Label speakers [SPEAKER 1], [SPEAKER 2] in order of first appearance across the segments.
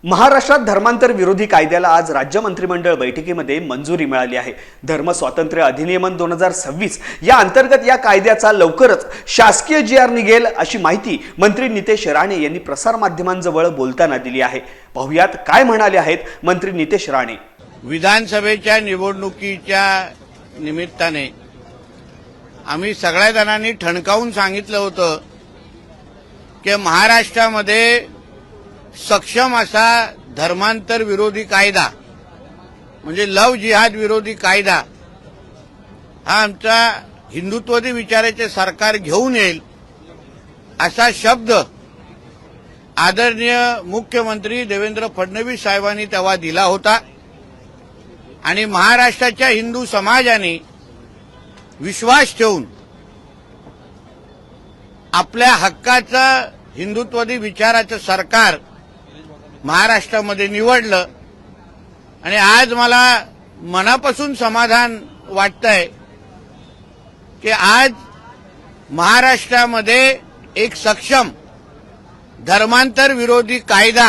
[SPEAKER 1] महाराष्ट्रात धर्मांतर विरोधी कायद्याला आज राज्य मंत्रिमंडळ बैठकीमध्ये मंजुरी मिळाली आहे। धर्म स्वातंत्र्य अधिनियमन 2026 या अंतर्गत या कायद्याचा लवकरच शासकीय जी.आर. निघेल अशी माहिती मंत्री नितेश राणे यांनी प्रसार माध्यमांजवळ बोलताना दिली आहे। पाहुयात काय म्हणाले आहेत मंत्री नितेश राणे।
[SPEAKER 2] विधानसभेच्या निवडणुकीच्या निमित्ताने आम्ही सगळ्या जणांनी ठणकावून सांगितलं होतं की महाराष्ट्रामध्ये सक्षम असा धर्मांतर विरोधी कायदा म्हणजे लव जिहाद विरोधी कायदा हा आमचा हिंदुत्ववादी विचाराचे सरकार घेऊन येईल असा शब्द आदरणीय मुख्यमंत्री देवेंद्र फडणवीस साहेबांनी तेव्हा दिला होता आणि महाराष्ट्राच्या हिंदू समाजाने विश्वास ठेवून आपल्या हक्काचं हिंदुत्ववादी विचाराचं सरकार महाराष्ट्रामध्ये निवडलं आणि आज मला मनापासून समाधान वाटतंय की आज महाराष्ट्रामध्ये एक सक्षम धर्मांतर विरोधी कायदा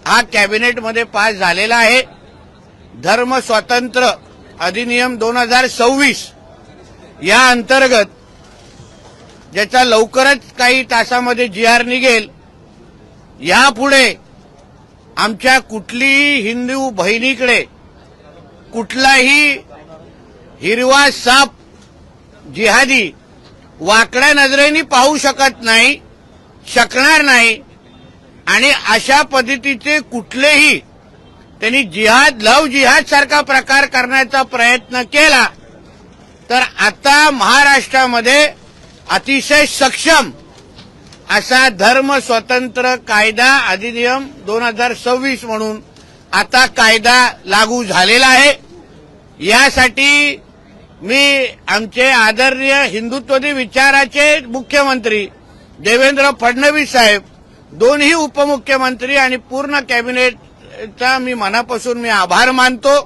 [SPEAKER 2] हा कॅबिनेटमध्ये पास झालेला आहे। धर्म स्वातंत्र्य अधिनियम 2026 या अंतर्गत ज्याचा लवकरच काही तासामध्ये जी.आर. निघेल। यापुढे आमच्या कुठलीही हिंदू बहिणीकडे कुठलाही हिरवा साप जिहादी वाकड्या नजरेने पाहू शकणार नाही आणि अशा पद्धतीचे कुठलेही त्यांनी लव जिहाद सारखा प्रकार करण्याचा प्रयत्न केला तर आता महाराष्ट्रामध्ये अतिशय सक्षम असा धर्म स्वतंत्र कायदा अधिनियम 2026 म्हणून आता कायदा लागू झालेला आहे। यासाठी मी आमचे आदरणीय हिंदुत्ववादी विचाराचे मुख्यमंत्री देवेंद्र फडणवीस साहेब, दोन्ही उपमुख्यमंत्री आणि पूर्ण कॅबिनेटचा मी मनापासून आभार मानतो।